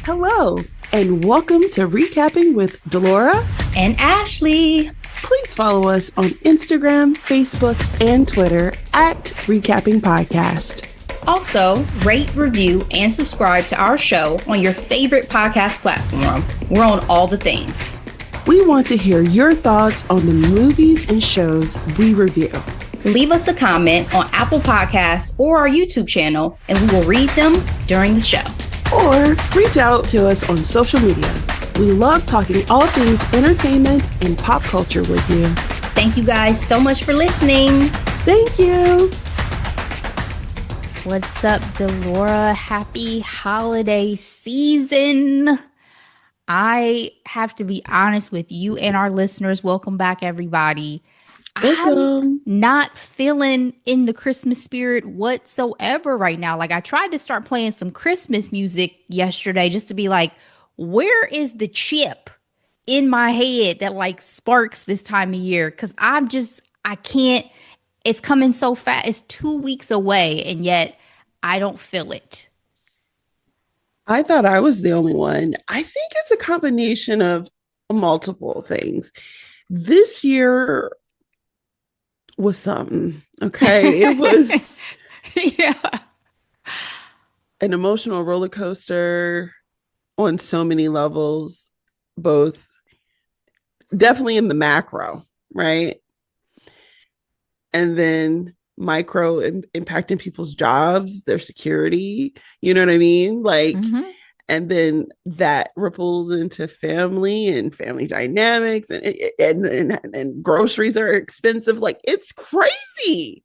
Hello, and welcome to reCapping with Delora and Ashley. Please follow us on Instagram, Facebook, and Twitter at reCapping Podcast. Also, rate, review, and subscribe to our show on your favorite podcast platform. We're on all the things. We want to hear your thoughts on the movies and shows we review. Leave us a comment on Apple Podcasts or our YouTube channel, and we will read them during the show. Or reach out to us on social media. We love talking all things entertainment and pop culture with you. Thank you guys so much for listening. Thank you. What's up, Delora? Happy holiday season. I have to be honest with you and our listeners. Welcome back, everybody. I'm not feeling in the Christmas spirit whatsoever right now. Like, I tried to start playing some Christmas music yesterday just to be like, where is the chip in my head that like sparks this time of year? Because I can't, it's coming so fast. It's 2 weeks away and yet I don't feel it. I thought I was the only one. I think it's a combination of multiple things. This year was something, okay? It was an emotional roller coaster on so many levels, both definitely in the macro, right? And then micro impacting people's jobs, their security, you know what I mean? Like, and then that ripples into family and family dynamics and groceries are expensive. Like, it's crazy.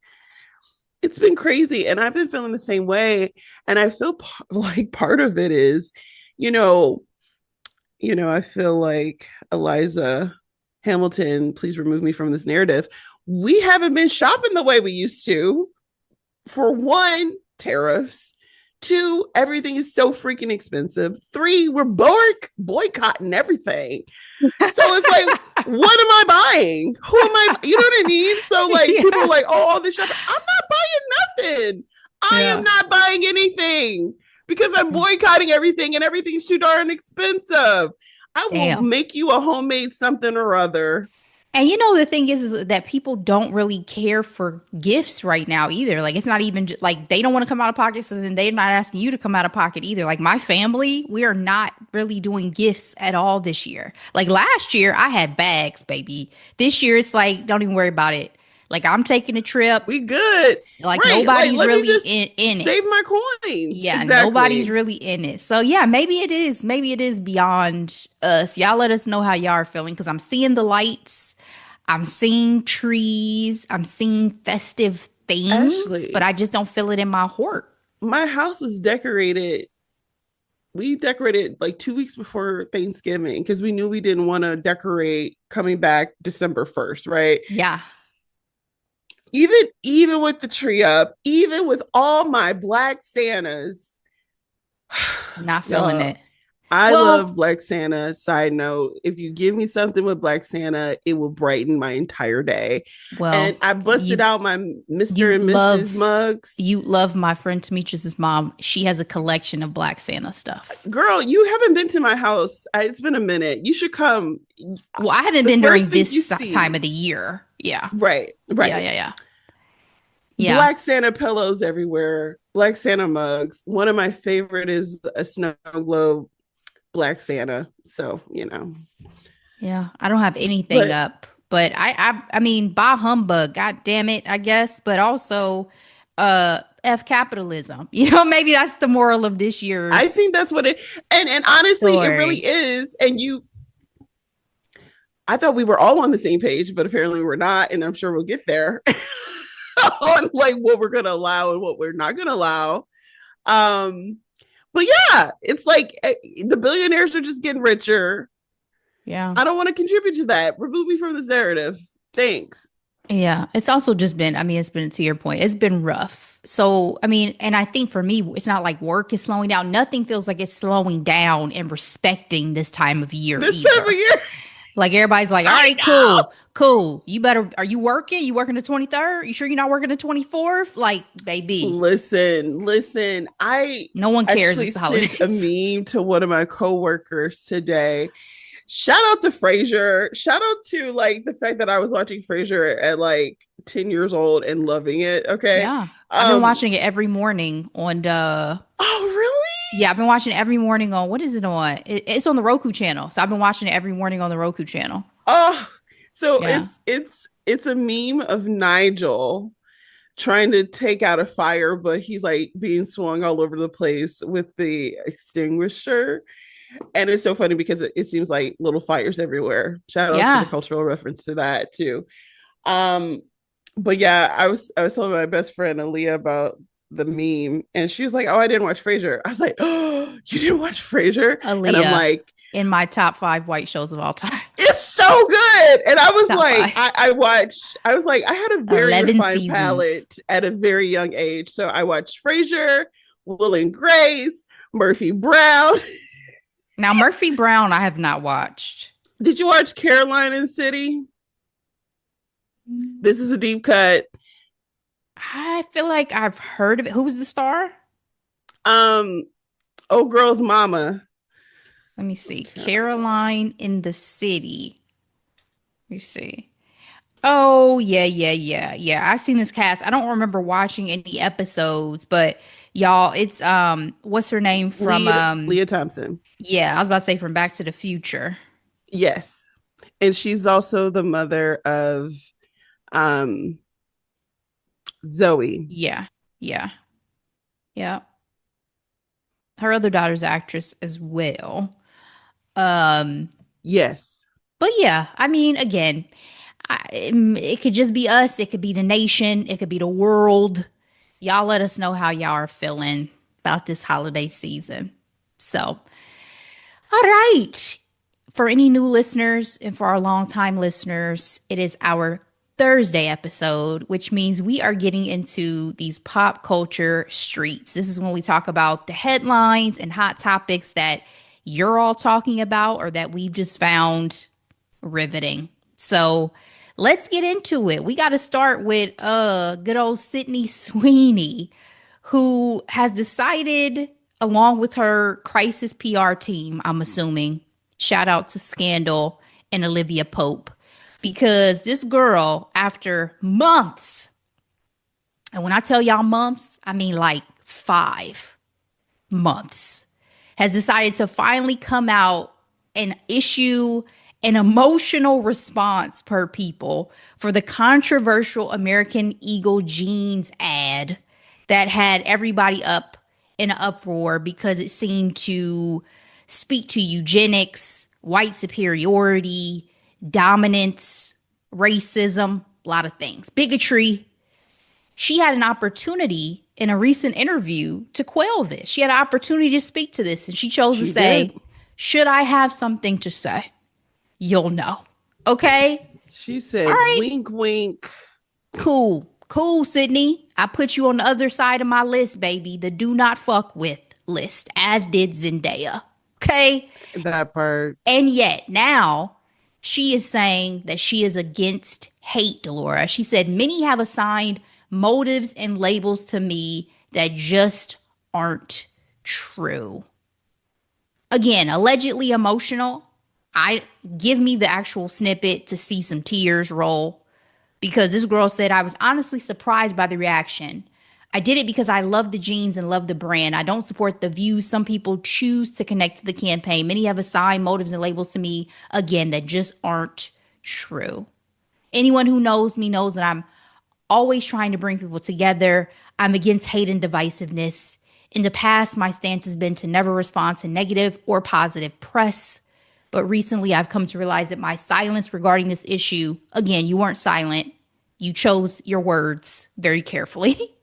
It's been crazy. And I've been feeling the same way. And I feel like part of it is, I feel like Eliza Hamilton, please remove me from this narrative. We haven't been shopping the way we used to. For one, tariffs. 2, everything is so freaking expensive. 3, we're boycotting everything. So it's like, what am I buying? Who am I? You know what I mean? So like, people are like, oh, all this shopping. I'm not buying nothing. I am not buying anything because I'm boycotting everything and everything's too darn expensive. I will make you a homemade something or other. And the thing is that people don't really care for gifts right now either. Like, it's not even like they don't want to come out of pocket. So then they're not asking you to come out of pocket either. Like, my family, we are not really doing gifts at all this year. Like, last year I had bags, baby. This year it's like, don't even worry about it. Like, I'm taking a trip. We good. Like, nobody's really in it. Save my coins. Yeah, exactly. Nobody's really in it. So yeah, maybe it is beyond us. Y'all let us know how y'all are feeling, because I'm seeing the lights. I'm seeing trees. I'm seeing festive things, Ashley, but I just don't feel it in my heart. My house was decorated. We decorated like 2 weeks before Thanksgiving because we knew we didn't want to decorate coming back December 1st, right? Yeah. Even with the tree up, even with all my Black Santas. Not feeling it. I love Black Santa. Side note, if you give me something with Black Santa, it will brighten my entire day. Well, and I busted out my Mr. and Mrs. mugs. You love my friend Demetrius's mom. She has a collection of Black Santa stuff. Girl, you haven't been to my house. It's been a minute. You should come. Well, I haven't been during this time of the year. Yeah. Right. Yeah. Black Santa pillows everywhere. Black Santa mugs. One of my favorite is a snow globe Black Santa. So, Yeah, I don't have anything up. But I mean, bah humbug, god damn it, I guess. But also F capitalism. Maybe that's the moral of this year's. I think that's what it and honestly story. It really is. And I thought we were all on the same page, but apparently we're not, and I'm sure we'll get there on like what we're gonna allow and what we're not gonna allow. But yeah, it's like the billionaires are just getting richer. Yeah. I don't want to contribute to that. Remove me from this narrative. Thanks. Yeah. It's also just been, it's been, to your point, it's been rough. So, and I think for me, it's not like work is slowing down. Nothing feels like it's slowing down and respecting this time of year. Like everybody's like, all I right, know. cool. You better, are you working? You working the 23rd? You sure you're not working the 24th? Like, baby, Listen. I no one cares. It's actually the sent a holidays. meme to one of my coworkers today. Shout out to Frasier. Shout out to like the fact that I was watching Frasier at like 10 years old and loving it. Okay. Yeah. I've been Um, watching it every morning on the, oh really? yeah, I've been watching it every morning on, what is it on? It's on the Roku channel. So I've been watching it every morning on the Roku channel. Oh, so Yeah. it's a meme of Nigel trying to take out a fire, but he's like being swung all over the place with the extinguisher. And it's so funny because it seems like little fires everywhere. Shout out to the Yeah. cultural reference to that too. Um, but yeah, I was telling my best friend Aaliyah about the meme, and she was like, "Oh, I didn't watch Frasier." I was like, "Oh, you didn't watch Frasier?" And I'm Aaliyah like, in my top five white shows of all time. "It's so good." And I was Top like, five. I watched. I was like, I had a very 11 refined seasons. palate at a very young age, so I watched Frasier, Will and Grace, Murphy Brown. Now, Murphy Brown, I have not watched. Did you watch Caroline in City? This is a deep cut. I feel like I've heard of it. Who was the star? Um, Oh Girl's Mama. Let me see. Caroline in the City. Let me see. Oh, yeah. I've seen this cast. I don't remember watching any episodes, but y'all, it's what's her name from Leah Thompson. yeah, I was about to say from Back to the Future. Yes. And she's also the mother of um Zoe. Yeah. Yeah. Yeah. Her other daughter's an actress as well. Um, Yes. but yeah, I mean, again, it could just be us. It could be the nation. It could be the world. Y'all let us know how y'all are feeling about this holiday season. So, all right. For any new listeners and for our longtime listeners, it is our Thursday episode, which means we are getting into these pop culture streets. This is when we talk about the headlines and hot topics that you're all talking about or that we've just found riveting. So let's get into it. We got to start with good old Sydney Sweeney, who has decided, along with her crisis PR team, I'm assuming, shout out to Scandal and Olivia Pope, because this girl, after months, and when I tell y'all months, I mean like 5 months, has decided to finally come out and issue an emotional response per people for the controversial American Eagle jeans ad that had everybody up in an uproar because it seemed to speak to eugenics, white superiority, dominance, racism, a lot of things, bigotry. She had an opportunity in a recent interview to quell this. She had an opportunity to speak to this, and she chose to She did. say, should I have something to say? You'll know. Okay? She All said, right. wink, wink. Cool, Sydney. I put you on the other side of my list, baby. The do not fuck with list, as did Zendaya. Okay? That part. And yet now she is saying that she is against hate, Delora. She said, many have assigned motives and labels to me that just aren't true. Again, allegedly emotional. I give me the actual snippet to see some tears roll because this girl said, I was honestly surprised by the reaction. I did it because I love the jeans and love the brand. I don't support the views some people choose to connect to the campaign. Many have assigned motives and labels to me, again, that just aren't true. Anyone who knows me knows that I'm always trying to bring people together. I'm against hate and divisiveness. In the past, my stance has been to never respond to negative or positive press. But recently, I've come to realize that my silence regarding this issue, again, you weren't silent. You chose your words very carefully,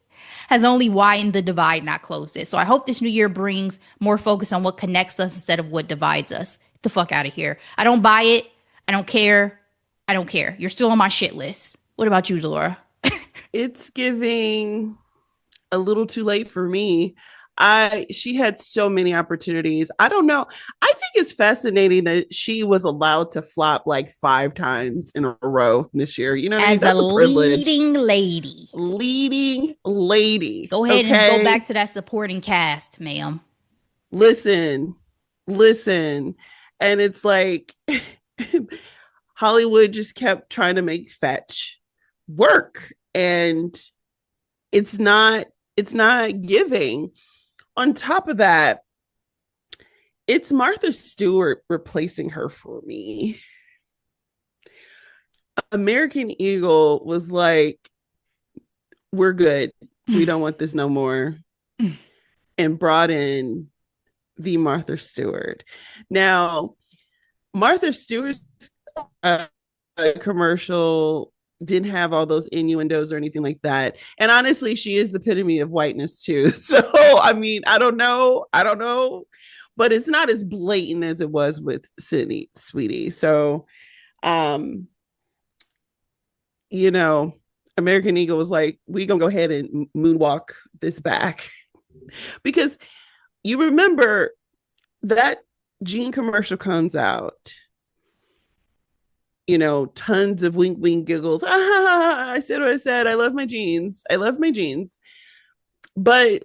has only widened the divide, not closed it. So I hope this new year brings more focus on what connects us instead of what divides us. Get the fuck out of here. I don't buy it. I don't care. I don't care. You're still on my shit list. What about you, Delora? It's giving a little too late for me. She had so many opportunities. I don't know. I think it's fascinating that she was allowed to flop like 5 times in a row this year. You know what I mean? As a That's a privilege. leading lady. Leading lady. Go ahead and go back Okay. to that supporting cast, ma'am. Listen, listen. And it's like Hollywood just kept trying to make fetch work. And it's not, it's not giving. On top of that, it's Martha Stewart replacing her for me. American Eagle was like, we're good. We don't want this no more. And brought in the Martha Stewart. Now, Martha Stewart's uh, commercial didn't have all those innuendos or anything like that. And honestly, she is the epitome of whiteness too. So, I mean, I don't know. I don't know. But it's not as blatant as it was with Sydney Sweeney. So, um, you know, American Eagle was like, we gonna go ahead and moonwalk this back. Because you remember that Jean commercial comes out, you know, tons of wink, wink, giggles. Ah, I said what I said. I love my jeans. I love my jeans. But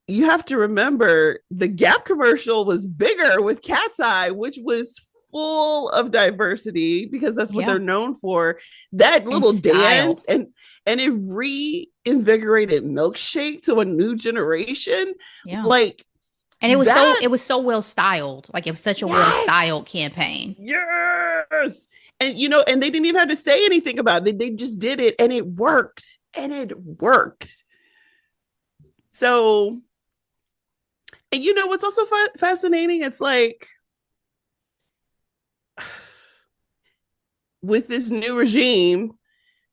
you have to remember the Gap commercial was bigger with Cat's Eye, which was full of diversity because that's what Yeah. they're known for. That little dance and it reinvigorated milkshake to a new generation. Yeah. Like And it was that, so well styled. Like it was such a well yes, styled campaign. yes. And you know, and they didn't even have to say anything about it. They just did it and it worked. And it worked. So, and you know what's also fascinating? It's like with this new regime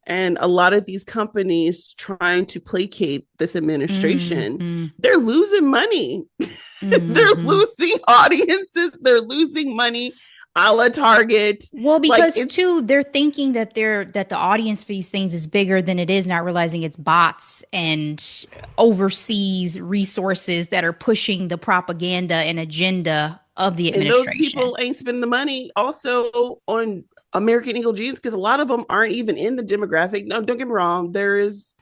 and a lot of these companies trying to placate this administration, Mm-hmm. they're losing money. Mm-hmm. They're losing audiences. They're losing money a la Target. Well, Like because too, they're thinking that the audience for these things is bigger than it is, not realizing it's bots and overseas resources that are pushing the propaganda and agenda of the and those administration. people ain't spending the money also on American Eagle jeans because a lot of them aren't even in the demographic. No, don't get me wrong. There is,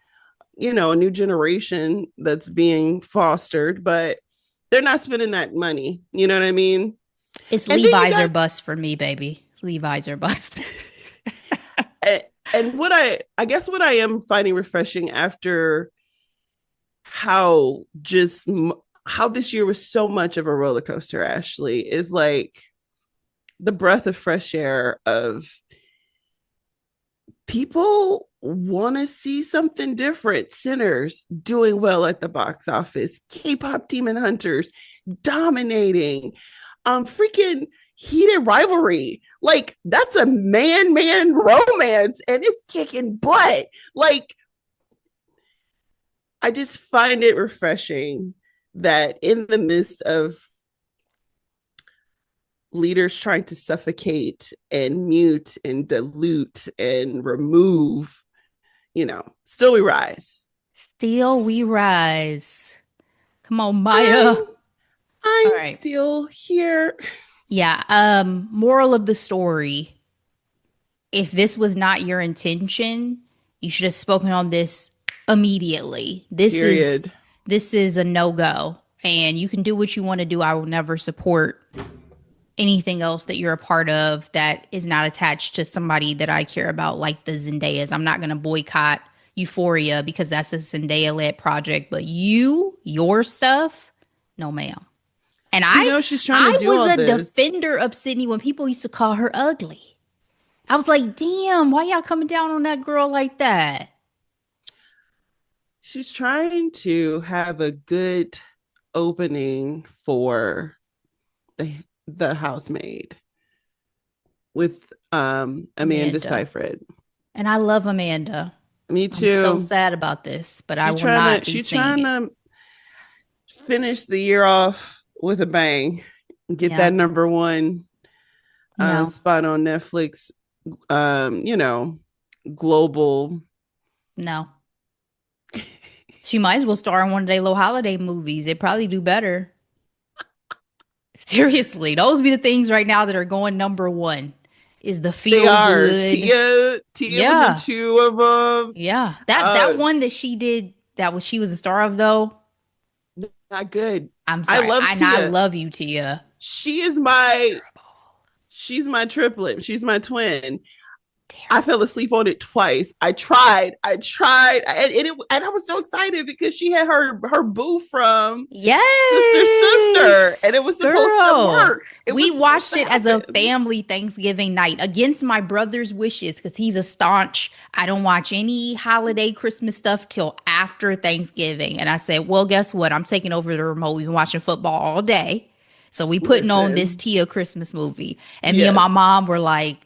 you know, a new generation that's being fostered, but they're not spending that money. You know what I mean? It's And then you Levi's or got bust for me, baby. Levi's or bust. and what I guess what I am finding refreshing after how just how this year was so much of a roller coaster, Ashley, is like the breath of fresh air of people want to see something different. Sinners doing well at the box office, K-pop Demon Hunters dominating, freaking heated rivalry. Like that's a man romance and it's kicking butt. Like I just find it refreshing that in the midst of leaders trying to suffocate and mute and dilute and remove, you know, still we rise. Still we rise. Come on, Maya. I'm, All I'm right. still here. Yeah. Moral of the story. If this was not your intention, you should have spoken on this immediately. Period. This is a no-go. And you can do what you want to do. I will never support anything else that you're a part of that is not attached to somebody that I care about, like the Zendayas. I'm not going to boycott Euphoria because that's a Zendaya-led project. But your stuff, no, ma'am. And You know, she's trying to I do was all a this. defender of Sydney when people used to call her ugly. I was like, damn, why y'all coming down on that girl like that? She's trying to have a good opening for the housemaid with Amanda Amanda. Seyfried. And I love Amanda. Me I'm so too. sad about this, but I She will trying not to be she singing trying it. to finish the year off with a bang. Get Yeah. that number one No, spot on Netflix. You know, global. no. She might as well star in one of their low holiday movies. It'd probably do better. Seriously, those be the things right now that are going number one is the They feel are. good. Tia was in Yeah. two of them. Yeah. That Uh, one that she did that was she was a star of though. Not good. I'm I sorry. love I Tia. love you, Tia. She is my. Terrible. She's my triplet. She's my twin. I fell Terrible. asleep on it twice. I tried, and I was so excited because she had her boo from Sister, and it Yes, was supposed to girl. work. It We was supposed watched to it as a happen. family Thanksgiving night against my brother's wishes because he's a staunch, I don't watch any holiday Christmas stuff till after Thanksgiving. And I said, well, guess what? I'm taking over the remote. We've been watching football all day. So we putting on this Listen, Tia Christmas movie. And me and my yes, mom were like,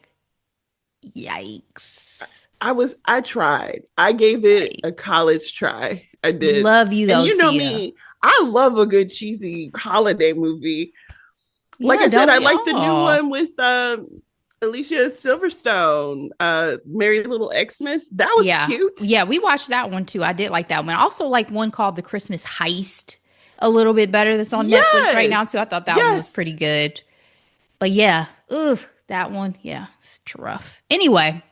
yikes. I tried. I gave it a Yikes. college try. I did. Love you And though, you know Tia. me, I love a good cheesy holiday movie. Like Yeah, I said, don't I we like the new all? one with Alicia Silverstone, Merry Little Xmas. That was Yeah. cute. Yeah, we watched that one too. I did like that one. I also like one called The Christmas Heist a little bit better that's on Netflix right now too. I Yes. thought that one was Yes. pretty good. But yeah, ugh, that one, yeah, it's rough. Anyway,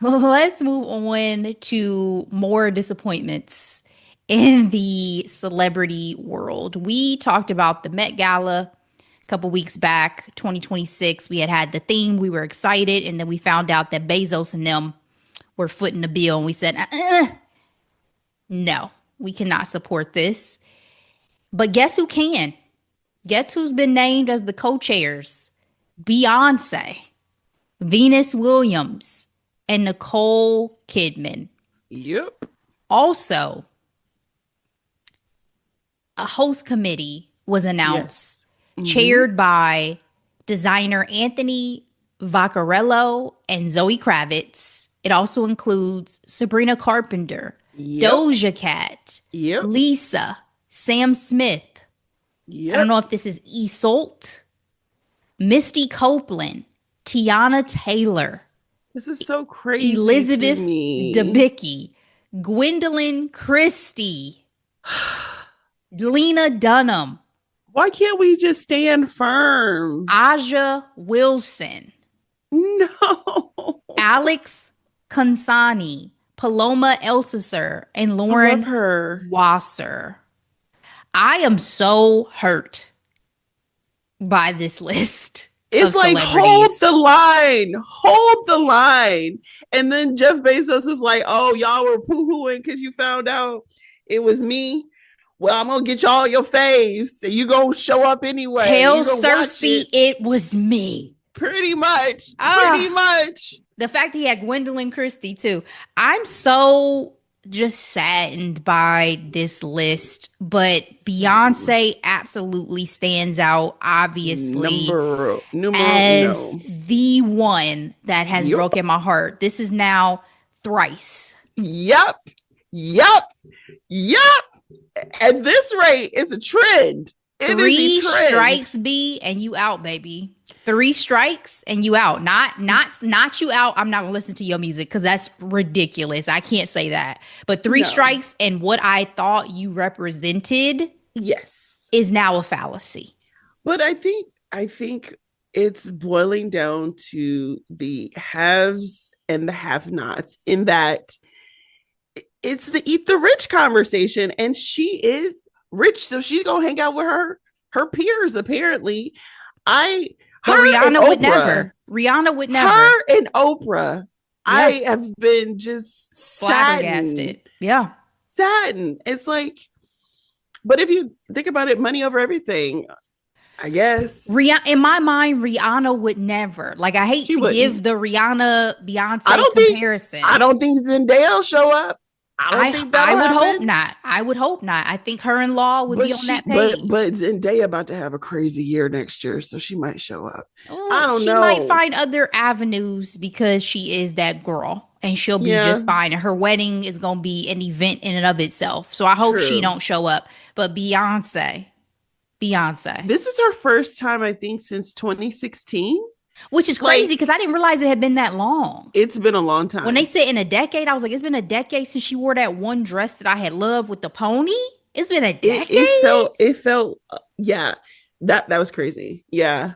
let's move on to more disappointments in the celebrity world. We talked about the Met Gala a couple weeks back, 2026. We had the theme. We were excited, and then we found out that Bezos and them were footing the bill, and we said, no, we cannot support this. But guess who can? Guess who's been named as the co-chairs? Beyonce, Venus Williams, and Nicole Kidman. Yep. Also, a host committee was announced, Yes. Mm-hmm. chaired by designer Anthony Vaccarello and Zoe Kravitz. It also includes Sabrina Carpenter, Yep. Doja Cat, Yep. Lisa, Sam Smith. I don't Yep. know if this is Isolt, Misty Copeland, Tiana Taylor, This is so crazy to Elizabeth me. Debicki, Gwendolyn Christie, Lena Dunham, Why can't we just stand firm? Aja Wilson, No. Alex Consani, Paloma Elsesser, and I love Lauren her. Wasser. I am so hurt by this list of It's like celebrities. hold the line. And then Jeff Bezos was like, "Oh, y'all were poo-hooing because you found out it was me. Well, I'm gonna get y'all your faves, and you gonna show up anyway. Tell You gonna watch Cersei it." it was me. Pretty much, pretty Ah, much. the fact he had Gwendolyn Christie too. I'm so just saddened by this list, but Beyonce absolutely stands out, obviously, Numero as uno. the one that has Yep, broken my heart. This is now thrice. yep, yep, yep. At this rate, it's a trend. It is a Three trend. strikes B and you out, baby. Three strikes and you out. Not you out. I'm not gonna listen to your music because that's ridiculous. I can't say that. But three No. strikes and what I thought you represented Yes. is now a fallacy. But I think it's boiling down to the haves and the have-nots in that it's the eat the rich conversation, and she is rich, so she's gonna hang out with her peers apparently. I But her and Rihanna would Oprah, never. Rihanna would never. her and Oprah, Yeah. I have been just Flabbergasted. Yeah. saddened. It's like, but if you think about it, money over everything, I guess. Rihanna, in my mind, Rihanna would never. Like, I hate She to give wouldn't. the Rihanna I Beyonce don't think comparison. I don't think Zendaya will show up. I don't think I that'll would hope happen. not. I would hope not. I think her in law would But be on she that page. but Zendaya about to have a crazy year next year, so she might show up. I Oh, don't she might know. find other avenues because she is that girl and she'll be Yeah, just fine. And her wedding is gonna be an event in and of itself. So I hope she true. don't show up. But Beyonce, This is her first time, I think, since 2016. which is crazy Like, because I didn't realize it had been that long. it's been a long When they time. said in a decade, I was like, it's been a decade since she wore that one dress that I had loved with the pony. It's been a It decade. felt yeah. That was crazy. Yeah.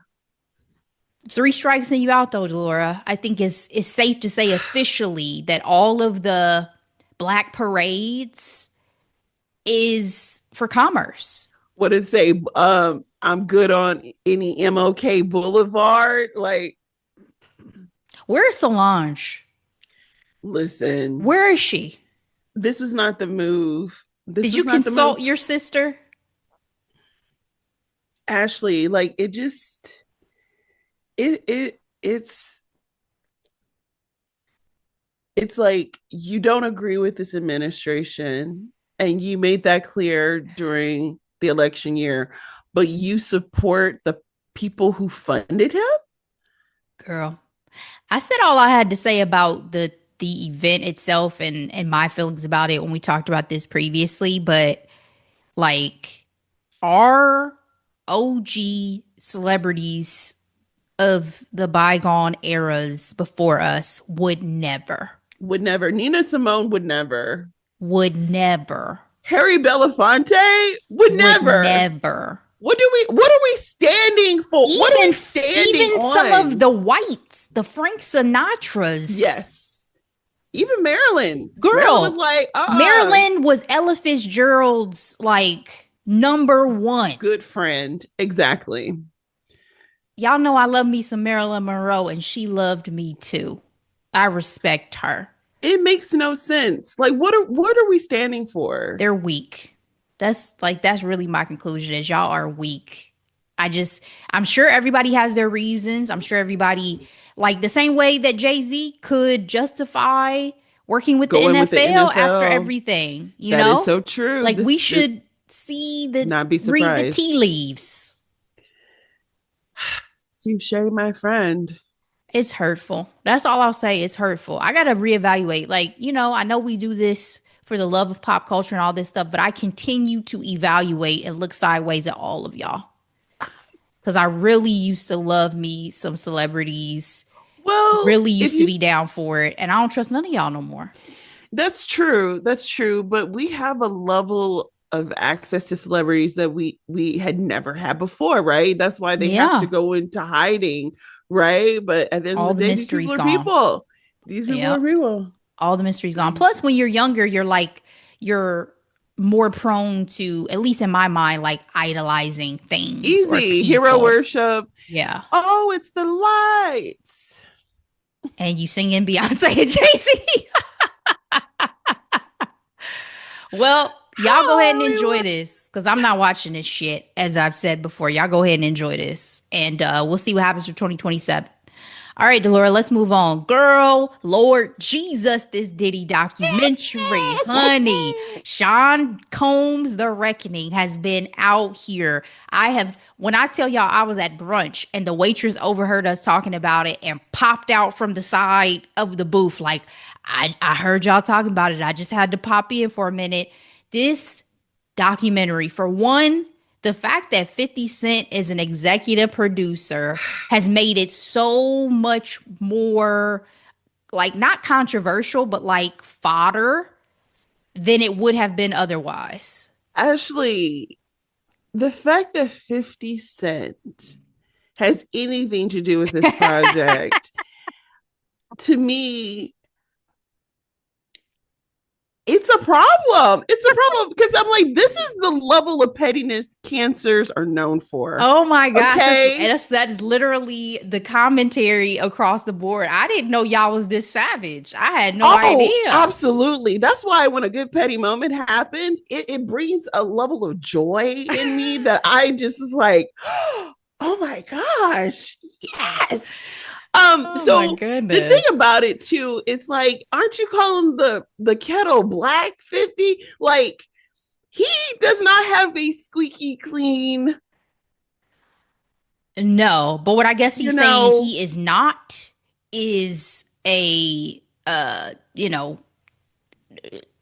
Three strikes and you out though, Delora. I think it's safe to say officially that all of the black parades is for commerce. What did it say? I'm good on any MLK Boulevard. Like, Where's Solange? listen, Where is she? this was not the move. This Did was you not the consult move. your sister? Ashley, like it just it's it's like you don't agree with this administration and you made that clear during the election year, but you support the people who funded him? Girl, I said all I had to say about the event itself and my feelings about it when we talked about this previously, but like our OG celebrities of the bygone eras before us Would never. Nina Simone would never. would never, Harry Belafonte would would never. never. What are we standing for? What are we Even standing even on? some of the whites, the Frank Sinatras. Yes. Even Marilyn. Girl, Marilyn was like, Marilyn was Ella Fitzgerald's like number one. good friend. Exactly. Y'all know I love me some Marilyn Monroe, and she loved me too. I respect her. It makes no sense. Like, what are we standing for? They're weak. That's really my conclusion is y'all are weak. I'm sure everybody has their reasons. I'm sure everybody like the same way that Jay-Z could justify working with the Going with the NFL after NFL. everything, you That know? is so true. Like we This should see not be read the surprised. tea leaves. Touche, my friend. It's hurtful. That's all I'll say. It's hurtful. I got to reevaluate. Like, I know we do this for the love of pop culture and all this stuff, but I continue to evaluate and look sideways at all of y'all. Because I really used to love me some celebrities, Well, really if used to you be down for it. And I don't trust none of y'all no more. that's true. That's true. But we have a level of access to celebrities that we had never had before, right? That's why they have to Yeah. go into hiding, right? But at the end All of the the day, these people mystery's are gone. people. These people are Yep. people. All the mystery's gone. Plus, when you're younger, you're more prone to, at least in my mind, like idolizing things or Easy hero people. worship. Yeah. Oh, it's the lights. And you singing Beyonce and Jay-Z. Well, y'all go ahead and enjoy this because I'm not watching this shit, as I've said before. Y'all go ahead and enjoy this. And we'll see what happens for 2027. All right, Delora, let's move on. Girl, Lord Jesus, this Diddy documentary, honey. Sean Combs' The Reckoning has been out here. When I tell y'all I was at brunch and the waitress overheard us talking about it and popped out from the side of the booth, like, I heard y'all talking about it. I just had to pop in for a minute. This documentary, for one, the fact that 50 Cent is an executive producer has made it so much more, like, not controversial, but like fodder than it would have been otherwise. Ashley, the fact that 50 Cent has anything to do with this project, to me, it's a problem. It's a problem because I'm like, this is the level of pettiness cancers are known for. Oh my gosh. Okay. That is literally the commentary across the board. I didn't know y'all was this savage. I had no idea. Absolutely. That's why when a good petty moment happens, it brings a level of joy in me that I just was like, oh my gosh, yes. So my goodness. the thing about it too is like, aren't you calling the kettle black 50? Like, he does not have a squeaky clean. No, but what I guess he's saying he is not is a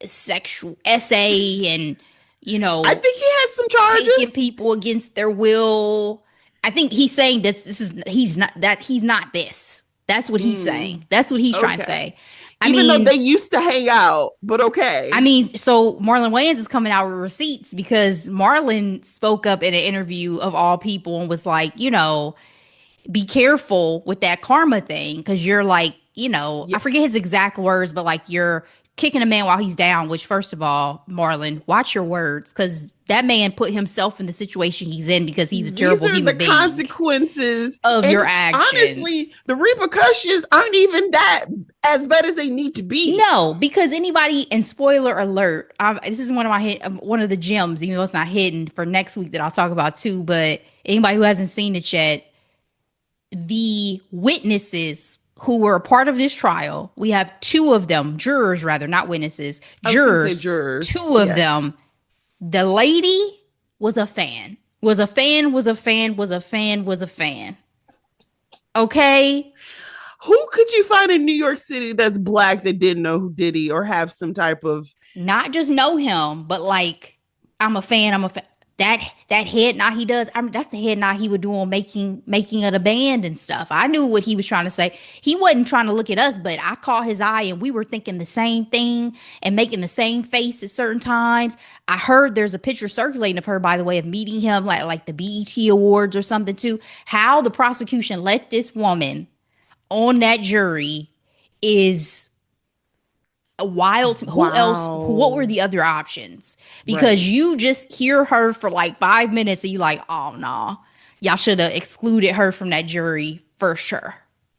sexual essay and I think he had some charges taking people against their will. I think he's saying he's not this. That's what he's saying. That's what he's trying to say. I Even though mean, they used to hang out, but okay. so Marlon Wayans is coming out with receipts because Marlon spoke up in an interview of all people and was like, be careful with that karma thing because you're like, I forget his Yes. exact words, but like you're kicking a man while he's down, which first of all, Marlon, watch your words because that man put himself in the situation he's in because he's a These terrible are the human being consequences. of your And honestly, actions. the repercussions aren't even that as bad as they need to be. No, because anybody, and spoiler alert, this is one of one of the gems, even though it's not hidden for next week that I'll talk about too. But anybody who hasn't seen it yet, the witnesses who were a part of this trial, we have two of them, jurors rather, not witnesses, I was going to say jurors, jurors. two of Yes. them. The lady was a fan, was a fan, was a fan, was a fan, was a fan. Okay. Who could you find in New York City that's black that didn't know who Diddy or have some type of Not just know him, but like, I'm a fan. I'm a fan. That head nod he does. That's the head nod he would do on making of the band and stuff. I knew what he was trying to say. He wasn't trying to look at us, but I caught his eye, and we were thinking the same thing and making the same face at certain times. I heard there's a picture circulating of her, by the way, of meeting him like the BET Awards or something too. How the prosecution let this woman on that jury is wild. Who else? What were wow. the other options? Because Right. you just hear her for like 5 minutes and you like, oh no, y'all should have excluded her from that jury for sure.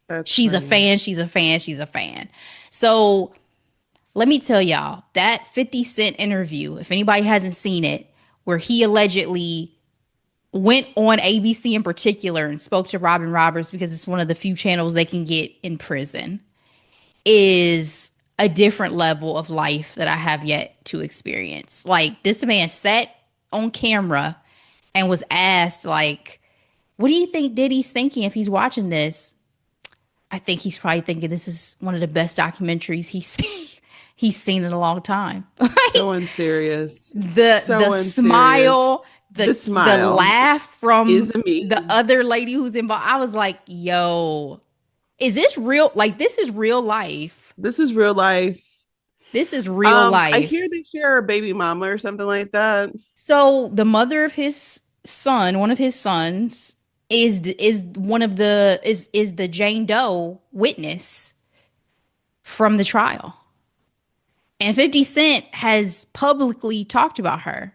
That's She's a funny. fan. She's a fan. She's a fan. So let me tell y'all that 50 Cent interview, if anybody hasn't seen it, where he allegedly went on ABC in particular and spoke to Robin Roberts because it's one of the few channels they can get in prison, is a different level of life that I have yet to experience. Like, this man sat on camera and was asked, like, what do you think Diddy's thinking if he's watching this? I think he's probably thinking this is one of the best documentaries he's seen in a long time. So unserious. The So unserious. smile, The the smile laugh is from a the meme. other lady who's involved. I was like, yo, is this real? Like, this is real life. This is real life. This is real I hear life. they share a baby mama or something like that. So the mother of his son, one of his sons, is one of the is the Jane Doe witness from the trial. And 50 Cent has publicly talked about her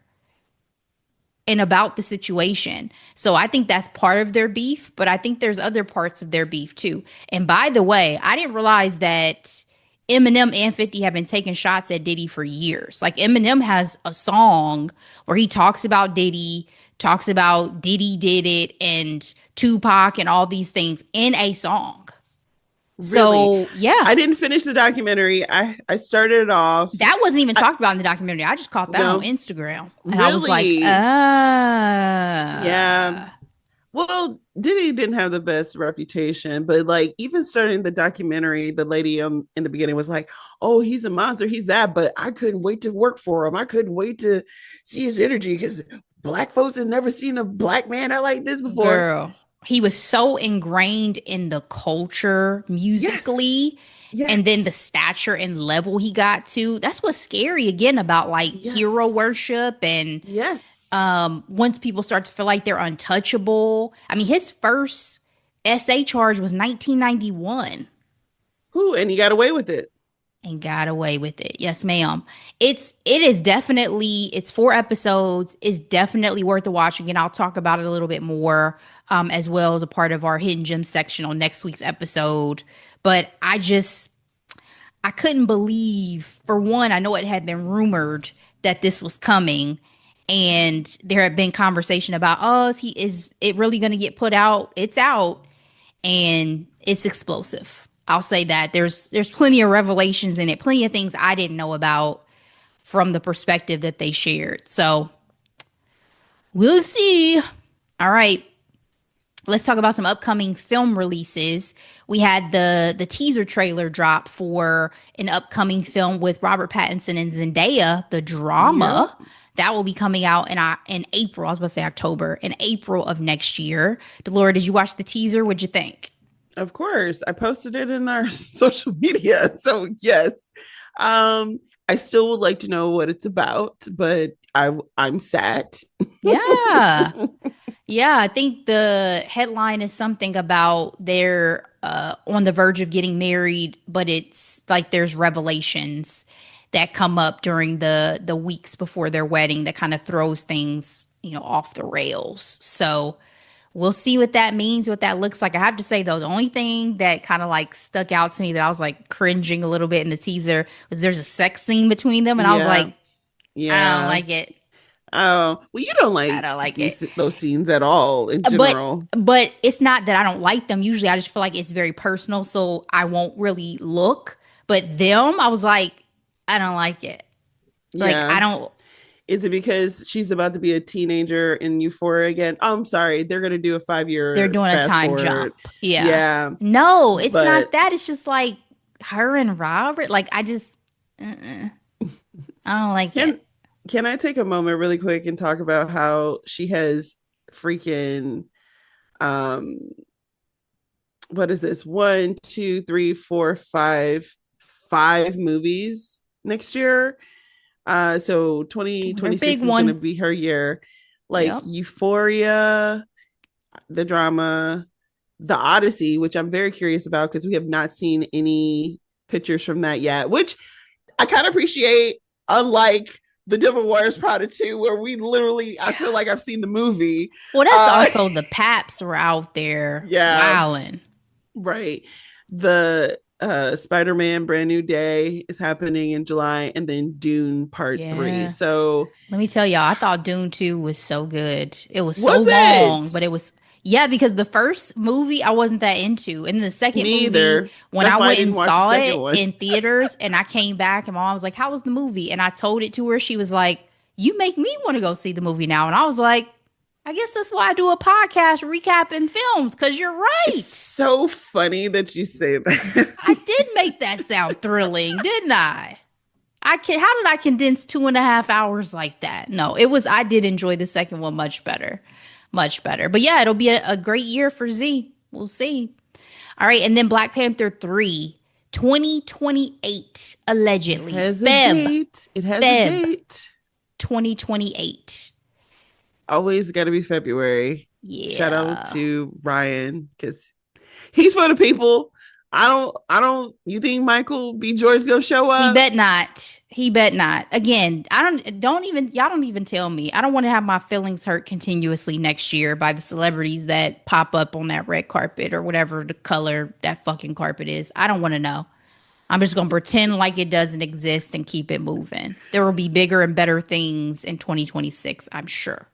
and about the situation. So I think that's part of their beef, but I think there's other parts of their beef too. And by the way, I didn't realize that Eminem and 50 have been taking shots at Diddy for years. Like, Eminem has a song where he talks about Diddy, talks about Diddy did it, and Tupac and all these things in a song. Really. So yeah, I didn't finish the documentary. I started it off. that wasn't even I, talked about in the documentary. I just caught that on no, Instagram. And I was like, really. Yeah. Well, Diddy didn't have the best reputation, but like even starting the documentary, the lady in the beginning was like, "Oh, he's a monster, he's that," but I couldn't wait to work for him. I couldn't wait to see his energy because black folks have never seen a black man out like this before. girl, he was so ingrained in the culture Yes, musically, and then the yes, stature and level he got to. That's what's scary again about like hero yes, worship, and yes. once people start to feel like they're untouchable. I mean, his first SA charge was 1991 Who and he got away with it. and got away with it. Yes, ma'am. It is definitely, it's 4 episodes. It's definitely worth the watching, and I'll talk about it a little bit more, as well as a part of our hidden gem section on next week's episode. But I couldn't believe, for one, I know it had been rumored that this was coming, and there had been conversation about, oh, is it really going to get put out? It's out, and it's explosive. I'll say that there's plenty of revelations in it, plenty of things I didn't know about from the perspective that they shared. So we'll see. All right, let's talk about some upcoming film releases. We had the teaser trailer drop for an upcoming film with Robert Pattinson and Zendaya, The Yep. Drama. That will be coming out in April. I was about to say October, in April of next year. Delora, did you watch the teaser? What'd you think? Of course, I posted it in our social media. So yes, I still would like to know what it's about, but I'm sad. Yeah. Yeah, I think the headline is something about they're on the verge of getting married, but it's like there's revelations that come up during the weeks before their wedding that kind of throws things, off the rails. So we'll see what that means, what that looks like. I have to say though, the only thing that kind of like stuck out to me that I was like cringing a little bit in the teaser was there's a sex scene between them, and I was Yeah, like, I don't yeah. like it. Oh, well, you don't I like don't like it. those scenes at all in But general. but it's not that I don't like them. Usually I just feel like it's very personal, so I won't really look. But them, I was like, I don't like it. Like I Yeah. don't Is it because she's about to be a teenager in Euphoria again? Oh, I'm sorry. They're going to do a five they're year doing a fast time jump. forward. Yeah. Yeah. No, it's not But that. It's just like her and Robert. Like I don't like it. can can I take a moment really quick and talk about how she has freaking um what is this? One, two, three, four, five movies next year. So Her big 2026 is gonna one. be her year. Like Yep. Euphoria, the drama, the Odyssey, which I'm very curious about because we have not seen any pictures from that yet, which I kind of appreciate, unlike the Devil Wears Prada 2, where we literally, I feel like I've seen the movie. Well, that's Uh, also the Paps were out there yeah, wilding. right. The Spider-Man Brand New Day is happening in July, and then Dune Part 3. Yeah. So Let me tell y'all, I thought Dune 2 was so good. It was so was long, but it? it was, yeah, because the first movie I wasn't that into. And the second Me movie, either. when That's I why I went didn't and watch the saw second it one. in theaters and I came back and my mom was like, How was the movie? And I told it to her. She was like, You make me want to go see the movie now. And I was like, I guess that's why I do a podcast recapping films, because you're It's right. so funny that you say that. I did make that sound thrilling, didn't I? How did I condense 2.5 hours like that? No, I did enjoy the second one much better. Much better. But yeah, it'll be a great year for Z. We'll see. All right. And then Black Panther 3, 2028, It allegedly. has a Feb, date. It has a Feb date. 2028. Always got to be February. Shout out Yeah. to Ryan because he's for the people. I don't. You think Michael B. George gonna show He up? bet not. He bet not. Again, y'all don't even tell me. I don't want to have my feelings hurt continuously next year by the celebrities that pop up on that red carpet or whatever the color that fucking carpet is. I don't want to know. I'm just going to pretend like it doesn't exist and keep it moving. There will be bigger and better things in 2026, I'm sure.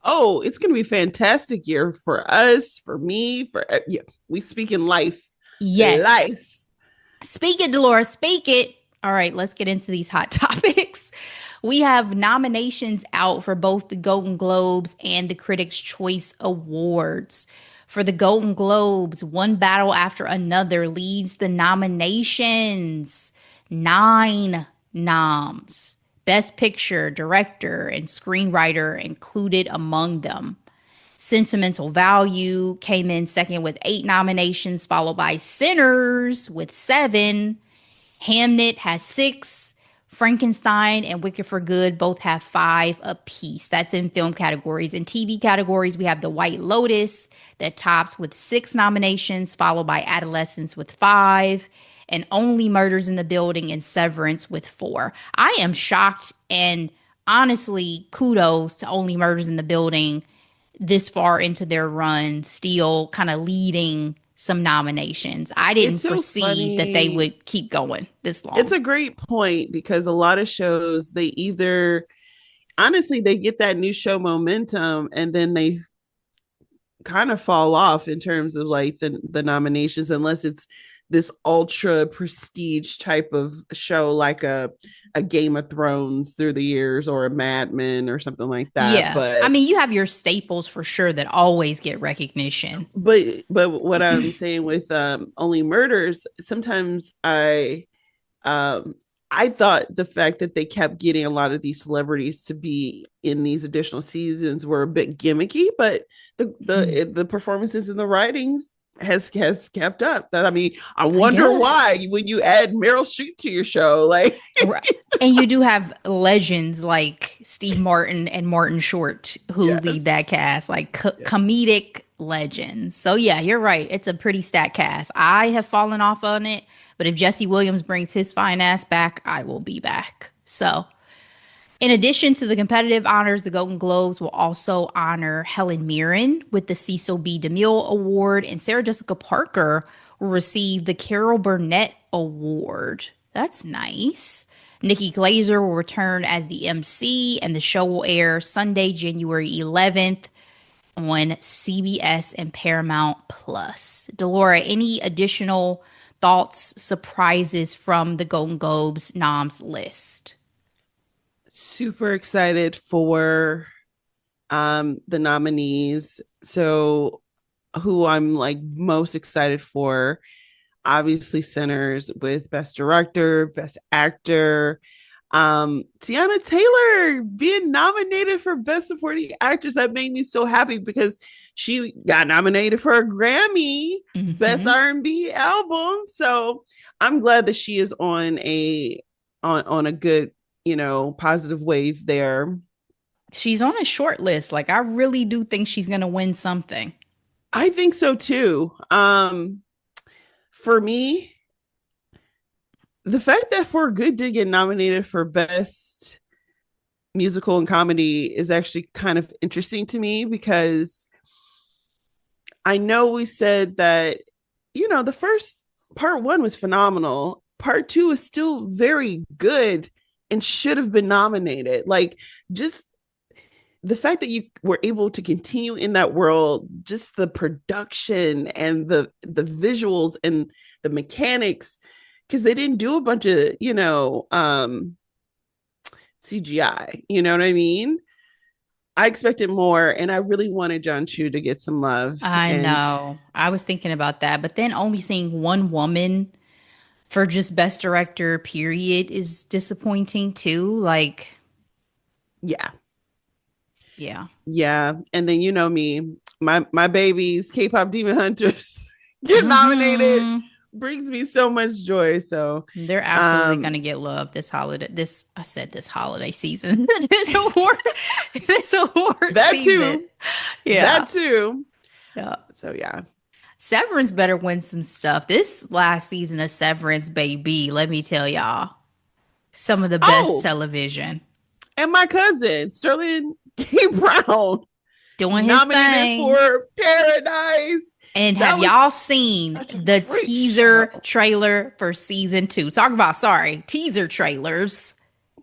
Oh, it's gonna be a fantastic year for us, for me, for yeah. We speak in life, Yes. life. Speak it, Delora. Speak it. All right, let's get into these hot topics. We have nominations out for both the Golden Globes and the Critics' Choice Awards. For the Golden Globes, one battle after another leads the nominations. 9 noms. Best Picture, Director, and Screenwriter included among them. Sentimental Value came in second with 8 nominations, followed by Sinners with 7. Hamnet has 6. Frankenstein and Wicked for Good both have 5 apiece. That's in film categories. In TV categories, we have The White Lotus that tops with 6 nominations, followed by Adolescence with 5, and Only Murders in the Building and Severance with 4. I am shocked, and honestly, kudos to Only Murders in the Building this far into their run, still kind of leading some nominations. I didn't It's so foresee that they funny. would keep going this It's long. a great point because a lot of shows they either honestly they get that new show momentum and then they kind of fall off in terms of like the nominations unless it's this ultra prestige type of show like a Game of Thrones through the years or a Mad Men or something like that. Yeah. I But mean, you have your staples for sure that always get recognition. but what I'm saying with Only Murders, sometimes um I thought the fact that they kept getting a lot of these celebrities to be in these additional seasons were a bit gimmicky, but the performances and the writings has kept up. That I mean, I I wonder guess. why when you add Meryl Streep to your show, like Right. And you do have legends like Steve Martin and Martin Short who lead yes, that cast, like yes. comedic legends. So yeah, you're right. It's a pretty stacked cast. I have fallen off on it, but if Jesse Williams brings his fine ass back, I will be back. So, in addition to the competitive honors, the Golden Globes will also honor Helen Mirren with the Cecil B. DeMille Award, and Sarah Jessica Parker will receive the Carol Burnett Award. That's nice. Nikki Glazer will return as the MC, and the show will air Sunday, January 11th on CBS and Paramount Plus. Delora, any additional thoughts, surprises from the Golden Globes noms list? Super excited for the nominees. So who I'm like most excited for, obviously centers with Best Director, Best Actor. Tiana Taylor being nominated for Best Supporting Actress, that made me so happy because she got nominated for a Grammy Best Mm-hmm. R&B album. So I'm glad that she is on a good, positive wave there. She's on a short list. Like, I really do think she's going to win something. I think so too. For me, the fact that For Good did get nominated for Best Musical and Comedy is actually kind of interesting to me because I know we said that, the first part one was phenomenal. Part two is still very good and should have been nominated. Like, just the fact that you were able to continue in that world, just the production and the visuals and the mechanics, because they didn't do a bunch of CGI. You know what I mean? I expected more, and I really wanted John Chu to get some love. I And know. I was thinking about that. But then only seeing one woman for just best director, period, is disappointing too. Like, yeah, yeah. yeah. And then me, my babies, K-pop Demon Hunters, get nominated Hmm. brings me so much joy. So, They're absolutely um, going to get love this holiday. I said this holiday season. this award, this award that season. too, Yeah. that too. Yeah. So yeah. Severance better win some stuff. This last season of Severance, baby, let me tell y'all, some of the best Oh, television. and my cousin Sterling K. Brown Doing his nominated thing. for Paradise. And have That was y'all seen such a the great teaser show. trailer for season 2? Talk about, sorry, teaser trailers. I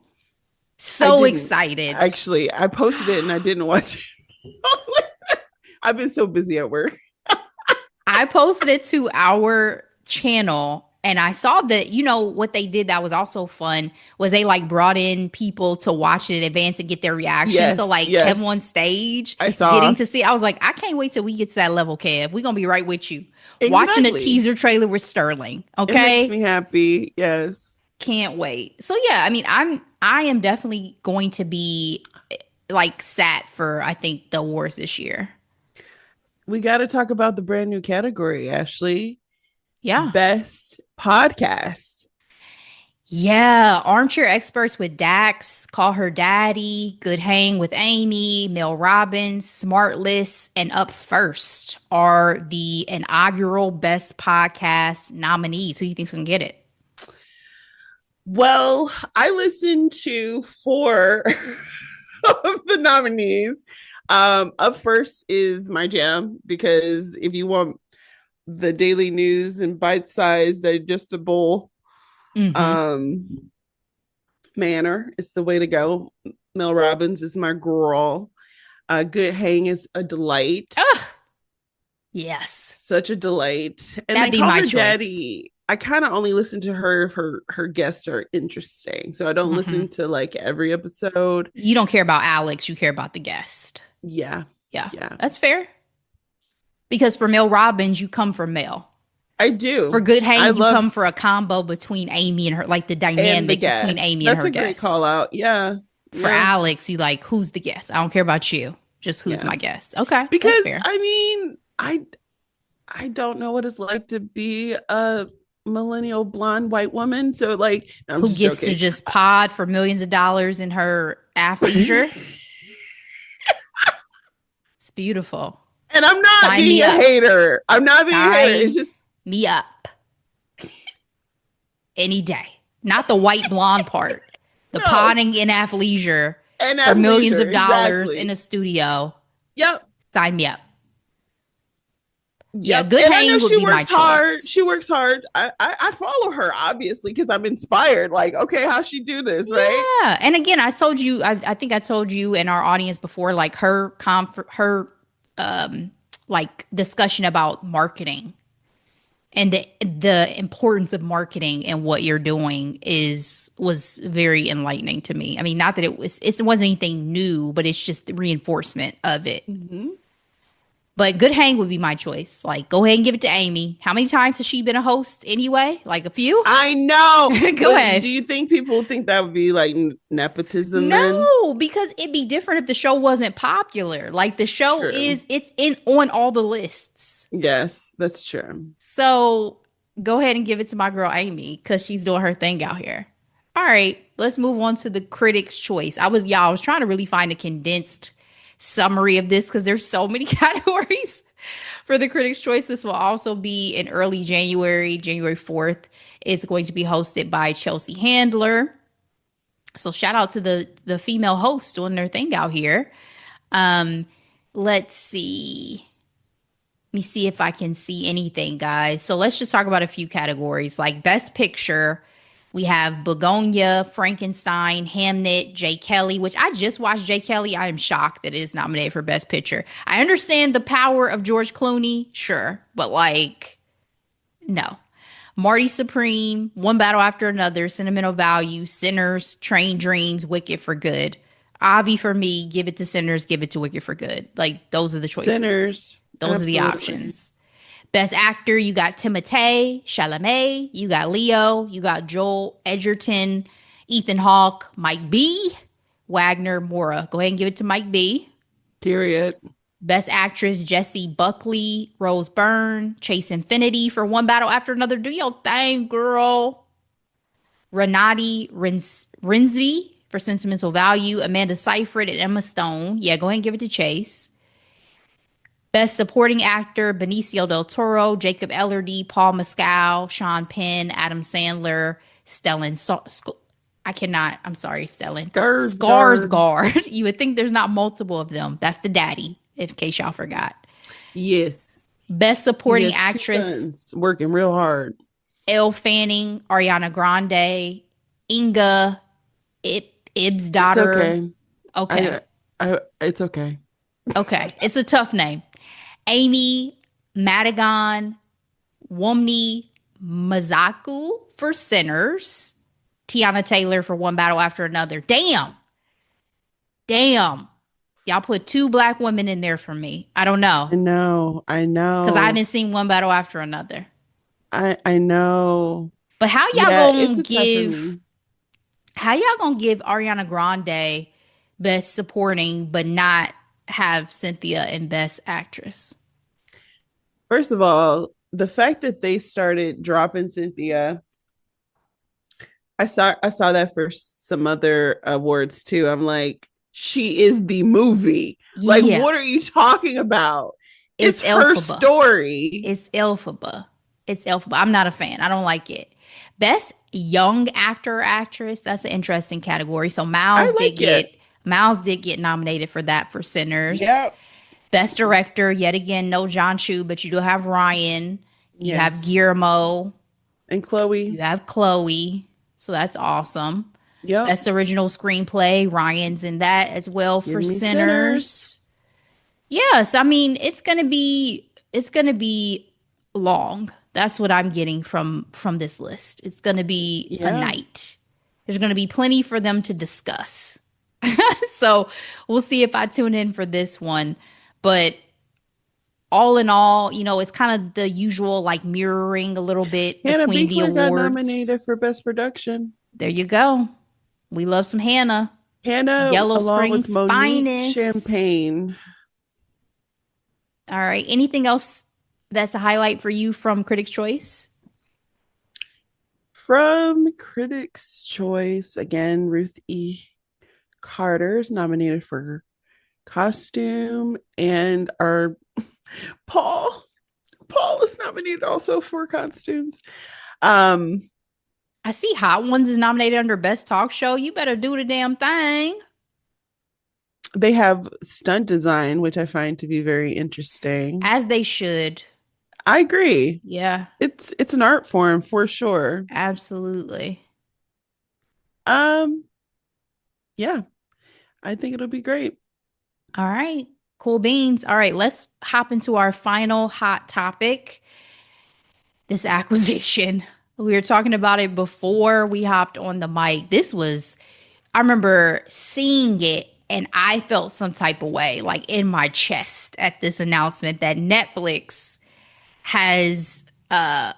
So didn't excited. actually. I posted it and I didn't watch it. I've been so busy at work. I posted it to our channel and I saw that, what they did that was also fun was they like brought in people to watch it in advance and get their reaction. So Yes, like Kev yes, on stage I getting saw to see, I was like, I can't wait till we get to that level, Kev. We're gonna be right with you. Watching a exactly. teaser trailer with Sterling. It makes Okay. me happy. Yes, Can't wait. So yeah, I mean, I am definitely going to be like sat for I think the awards this year. we got to talk about the brand new category, Ashley. Yeah. Best podcast. Yeah, armchair experts with Dax, Call Her Daddy, Good Hang with Amy, Mel Robbins, Smart List, and Up First are the inaugural Best Podcast nominees. Who do you think's gonna get it? Well, I listened to four of the nominees. Up First is my jam because if you want the daily news and bite-sized, digestible Mm-hmm. um, manner, is the way to go. Mel Robbins is my girl. Good Hang is a delight, Ah, yes, such a delight. And that'd then be Call my Her choice. Daddy. I kind of only listen to her guests are interesting, so I don't Hmm. listen to like every episode. You don't care about Alex, you care about the guest. Yeah, Yeah, yeah, that's fair. Because for Mel Robbins, you come for Mel. I For do. Good I Hang, you come love for a combo between Amy and her, like the and the dynamic between guest. Amy and That's her a great call guests. out. Yeah, For yeah, Alex, you like, who's the guest? I don't care about you. Just who's yeah. my guest. Okay, that's Because fair. I mean, I don't know what it's like to be a millennial blonde white woman. So like, I'm Who just gets to joking. just pod for millions of dollars in her athleisure? It's beautiful. And I'm not Sign being me a up. hater. I'm not being a hater. It's Sign just me up any day. Not the white blonde part. The no. podding in athleisure And for millions athleisure, of dollars in a exactly. studio. Yep. Sign me up. Yeah, Yep. good And I know hang would she be my works hard. choice. She works hard. I follow her obviously because I'm inspired. Like, okay, how she do this, right? Yeah. And again, I told you, I think I told you and our audience before, like her um like discussion about marketing and the importance of marketing and what you're doing is was very enlightening to me. I mean, not that it wasn't anything new, but it's just the reinforcement of it. Mm-hmm. But good hang would be my choice. Like, go ahead and give it to Amy. How many times has she been a host anyway? Like a few? I know, Go but ahead. do you think people think that would be like nepotism then? No, because it'd be different if the show wasn't popular. Like the show True. it's in on all the lists. Yes, that's true. So go ahead and give it to my girl Amy because she's doing her thing out here. All right, let's move on to the critics' choice. I was trying to really find a condensed summary of this because there's so many categories for the critics' choice. This will also be in early January, January 4th. It's going to be hosted by Chelsea Handler. So shout out to the female hosts doing their thing out here. Um, let's see. Let me see if I can see anything, guys. So let's just talk about a few categories. Like Best Picture, we have Begonia, Frankenstein, Hamnet, Jay Kelly, which I just watched Jay Kelly. I am shocked that it is nominated for Best Picture. I understand the power of George Clooney, sure, but like, no. Marty Supreme, One Battle After Another, Sentimental Value, Sinners, Train Dreams, Wicked for Good. Avi for me, give it to Sinners, give it to Wicked for Good. Like those are the choices. Sinners, Those are the absolutely. options. Best Actor, you got Timothée Chalamet, you got Leo, you got Joel Edgerton, Ethan Hawke, Mike B, Wagner Mora. Go ahead and give it to Mike B. Period. Best Actress, Jessie Buckley, Rose Byrne, Chase Infinity for One Battle After Another. Do your thing, girl. Rinsby for Sentimental Value, Amanda Seyfried and Emma Stone. Yeah, go ahead and give it to Chase. Best Supporting Actor, Benicio del Toro, Jacob Elordi, Paul Mescal, Sean Penn, Adam Sandler, Stellan. I cannot. I'm sorry, Stellan. Skarsgård. Skarsgård. You would think there's not multiple of them. That's the daddy, in case y'all forgot. Yes. Best He Supporting has two Actress, sons working real hard. Elle Fanning, Ariana Grande, Inga, Ib's It's daughter. okay. Okay. It's okay. Okay. It's a tough name. Amy Madigan, Womni Mazaku for Sinners. Tiana Taylor for One Battle After Another. Damn. Damn. Y'all put two black women in there for me. I don't know. I know. I Because I know. haven't seen One Battle After Another. I know. But Yeah, it's a tough for me. how y'all gonna give Ariana Grande best supporting but not have Cynthia in best actress? First of all, the fact that they started dropping Cynthia, I saw that for some other awards too. I'm like, she is the movie. Like, Yeah. what are you talking about? It's It's her Elphaba. story. It's Elphaba. It's Elphaba. I'm not a fan. I don't like it. Best young actor or actress. That's an interesting category. So I like it. Miles did get nominated for that for Sinners. Yep. Best director, yet again, no John Chu, but you do have Ryan. You have Yes. Guillermo. And You Chloe. have Chloe. So that's awesome. Yep. Best original screenplay, Ryan's in that as well Give for me Sinners. Sinners. Yes, I mean it's gonna be long. That's what I'm getting from this list. It's gonna be a Yeah. night. There's gonna be plenty for them to discuss. So we'll see if I tune in for this one. But all in all, it's kind of the usual like mirroring a little bit Hannah between the Beachler got awards. nominated for Best Production. There you go. We love some Hannah. Hannah, Yellow along with Springs Monique finest. Champagne. All right. Anything else that's a highlight for you from Critics' Choice? From Critics' Choice, again, Ruth E. Carter is nominated for costume, and our Paul Paul is nominated also for costumes. Um, I see Hot Ones is nominated under Best Talk Show. You better do the damn thing. they have stunt design, which I find to be very interesting. As they should. I agree. Yeah, It's an art form for sure. absolutely. Um, yeah, I think it'll be great. All right. Cool beans. All right, let's hop into our final hot topic, this acquisition. We were talking about it before we hopped on the mic. I remember seeing it and I felt some type of way, like in my chest at this announcement that Netflix has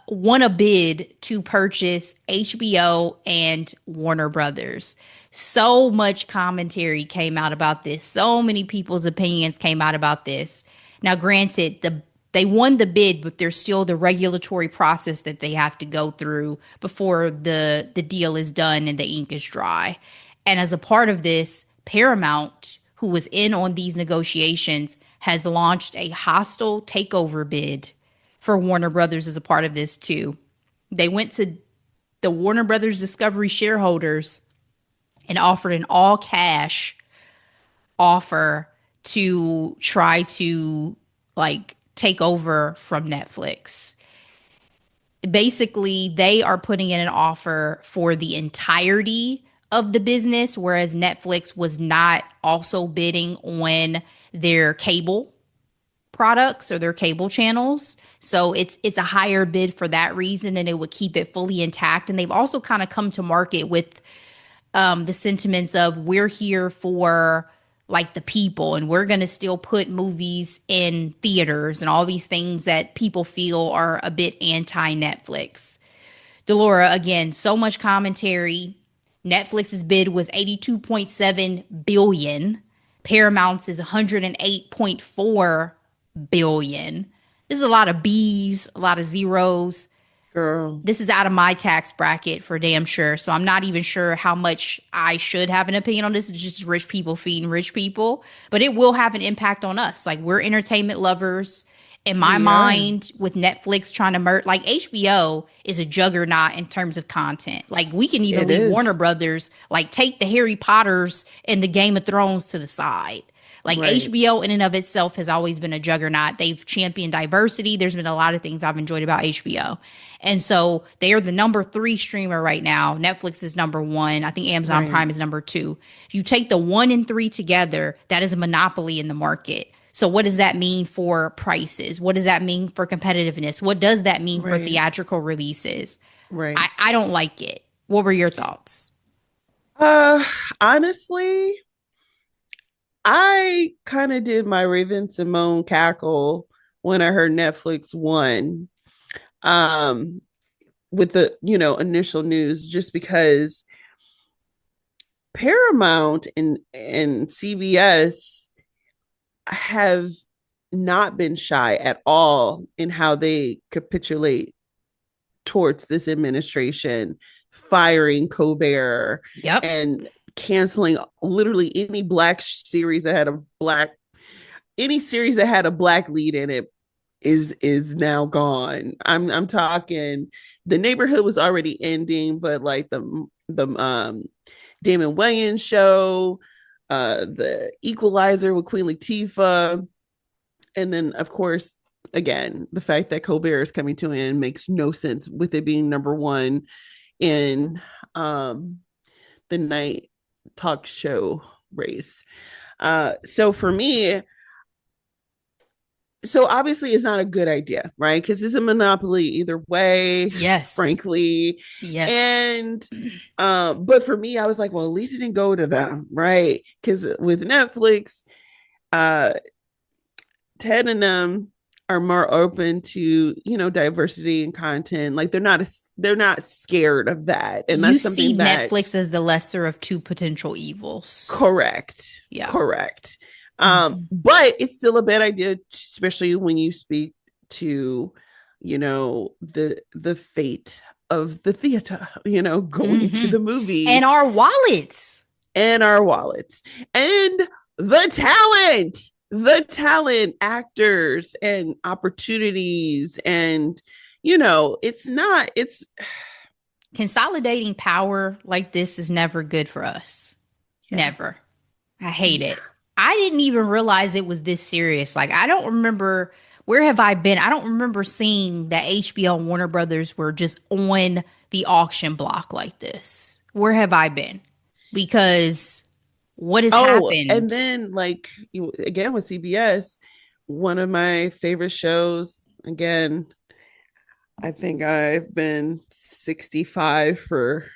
won a bid to purchase HBO and Warner Brothers. So much commentary came out about this. So many people's opinions came out about this. Now, granted, they won the bid, but there's still the regulatory process that they have to go through before the deal is done and the ink is dry. And as a part of this, Paramount, who was in on these negotiations, has launched a hostile takeover bid for Warner Brothers as a part of this too. They went to the Warner Brothers Discovery shareholders and offered an all cash offer to try to like take over from Netflix. Basically, they are putting in an offer for the entirety of the business, whereas Netflix was not also bidding on their cable products or their cable channels. So it's a higher bid for that reason, and it would keep it fully intact. And they've also kind of come to market with the sentiments of we're here for like the people, and we're going to still put movies in theaters and all these things that people feel are a bit anti-Netflix. Delora, again, so much commentary. Netflix's bid was 82.7 billion. Paramount's is 108.4 billion. This is a lot of B's, a lot of zeros. Girl. This is out of my tax bracket for damn sure. So I'm not even sure how much I should have an opinion on this. It's just rich people feeding rich people, but it will have an impact on us. Like, we're entertainment lovers. In my We are. mind, with Netflix trying to merge, like, HBO is a juggernaut in terms of content. Like, we can even It leave Warner is. Brothers, like, take the Harry Potters and the Game of Thrones to the side. Like, Right. HBO in and of itself has always been a juggernaut. They've championed diversity. There's been a lot of things I've enjoyed about HBO. And so they are the number three streamer right now. Netflix is number one. I think Amazon Right. Prime is number two. If you take the one and three together, that is a monopoly in the market. So what does that mean for prices? What does that mean for competitiveness? What does that mean for Right. theatrical releases? Right. I don't like it. What were your thoughts? Uh, honestly, I kind of did my Raven Simone cackle when I heard Netflix won. Um, with the initial news, just because Paramount and CBS have not been shy at all in how they capitulate towards this administration, firing Colbert Yep. and canceling literally any series that had a black lead in it is now gone. I'm talking The Neighborhood was already ending, but like the Damon Wayans show, the Equalizer with Queen Latifah, and then of course again the fact that Colbert is coming to an end makes no sense with it being number one in the night talk show race. So for me, so obviously it's not a good idea, right? Because it's a monopoly either way, Yes. frankly. Yes. And but for me, I was like, well, at least it didn't go to them, right? Because with Netflix, uh Ted and them are more open to diversity and content. Like they're not scared of that, and You that's see something that Netflix as the lesser of two potential evils. correct, Yeah. correct. Mhm. But it's still a bad idea, especially when you speak to, the fate of the theater, going to Mm-hmm. the And movies our wallets. and our wallets and the talent, actors and opportunities. And, it's Consolidating power like this is never good for us. yeah, Never. I hate yeah. it. I didn't even realize it was this serious. Like, I don't remember, where have I been? I don't remember seeing that HBO and Warner Brothers were just on the auction block like this. Where have I been? Because what has Oh, and happened? then like again with CBS, one of my favorite shows, again, I think I've been 65 for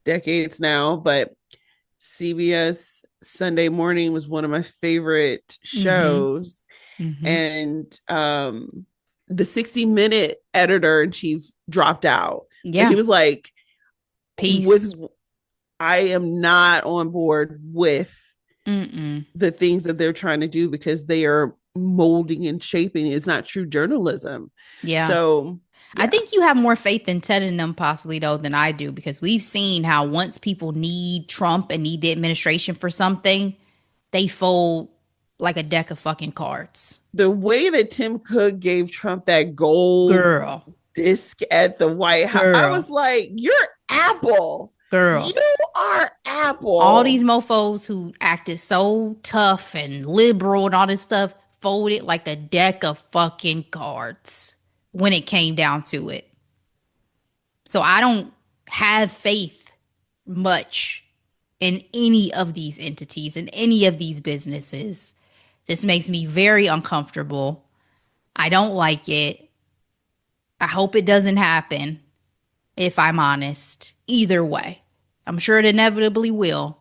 decades now, but CBS Sunday Morning was one of my favorite Mm-hmm. shows. Mm-hmm. And the 60-minute editor in chief dropped out. Like he Yeah. was like, Peace. with I am not on board with Mm-mm. the things that they're trying to do because they are molding and shaping. It's not true journalism. Yeah. So I yeah, think you have more faith in Ted and them possibly though than I do because we've seen how once people need Trump and need the administration for something, they fold like a deck of fucking cards. the way that Tim Cook gave Trump that gold Girl, disc at the White House, I girl, was like, "You're Apple. girl. You are All these Apple." mofos who acted so tough and liberal and all this stuff folded like a deck of fucking cards when it came down to it. So I don't have faith much in any of these entities, in any of these businesses. This makes me very uncomfortable. I don't like it. I hope it doesn't happen, if I'm honest. Either way. I'm sure it inevitably will,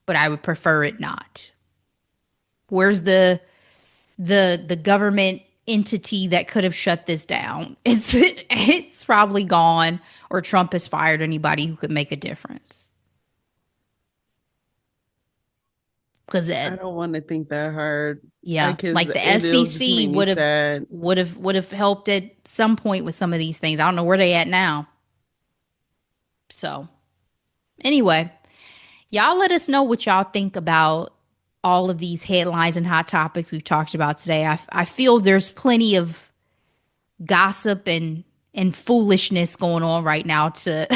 but I would prefer it not. Where's the government entity that could have shut this down? It's probably gone, or Trump has fired anybody who could make a difference. Because I don't want to think that hard yeah, because like the it'll just FCC make me sad. would have helped at some point with some of these things. I don't know where they at now. So anyway, y'all let us know what y'all think about all of these headlines and hot topics we've talked about today. I feel there's plenty of gossip and foolishness going on right now to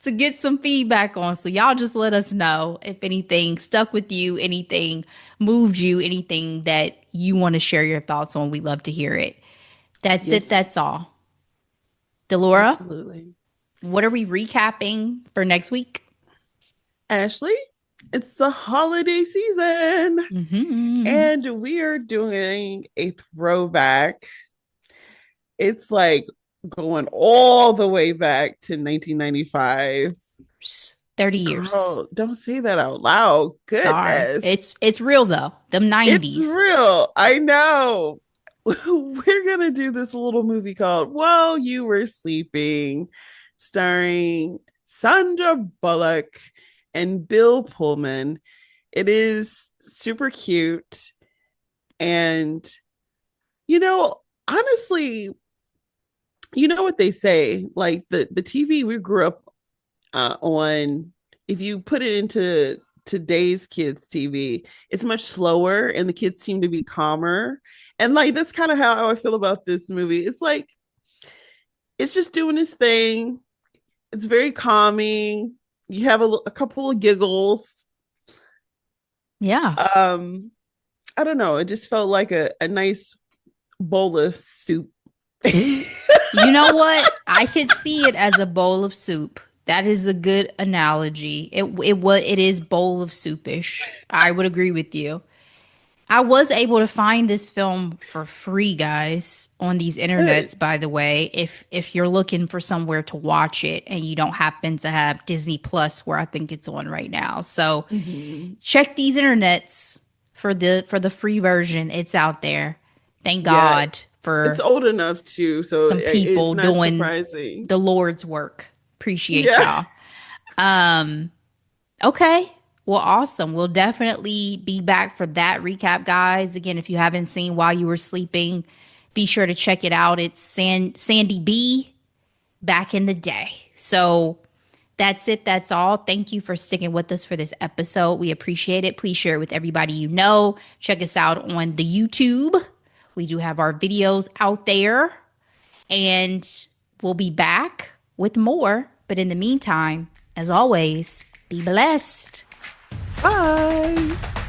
to get some feedback on. So y'all just let us know if anything stuck with you, anything moved you, anything that you want to share your thoughts on. We love to hear it. That's it. That's Yes, all. Delora, absolutely. what are we recapping for next week? Ashley, it's the holiday season Mm-hmm. and we are doing a throwback. It's like going all the way back to 1995. 30 years. Girl, don't say that out loud. Sorry. Goodness. It's real though. Them It's 90s. real. I know. We're going to do this little movie called While You Were Sleeping, starring Sandra Bullock and Bill Pullman. It is super cute. And, honestly, you know what they say, like the TV we grew up on, if you put it into today's kids TV, it's much slower and the kids seem to be calmer. And like that's kind of how I feel about this movie. It's like it's just doing its thing. It's very calming. You have a couple of giggles. Yeah. um I don't know, it just felt like a nice bowl of soup. You know what? I could see it as a bowl of soup. That is a good analogy. It is bowl of soupish. I would agree with you. I was able to find this film for free, guys, on these Good. internets, by the way. If you're looking for somewhere to watch it and you don't happen to have Disney Plus where I think it's on right now. So Mm-hmm. check these internets for the free version. It's out there. Thank Yeah, God it's for old enough too, so some it's people not doing surprising. the Lord's work. Appreciate Yeah. y'all. Um, okay. Well, awesome. We'll definitely be back for that recap, guys. Again, if you haven't seen While You Were Sleeping, be sure to check it out. It's Sandy B back in the day. So that's it. That's all. Thank you for sticking with us for this episode. We appreciate it. Please share it with everybody you know. Check us out on the YouTube. We do have our videos out there. And we'll be back with more. But in the meantime, as always, be blessed. Bye.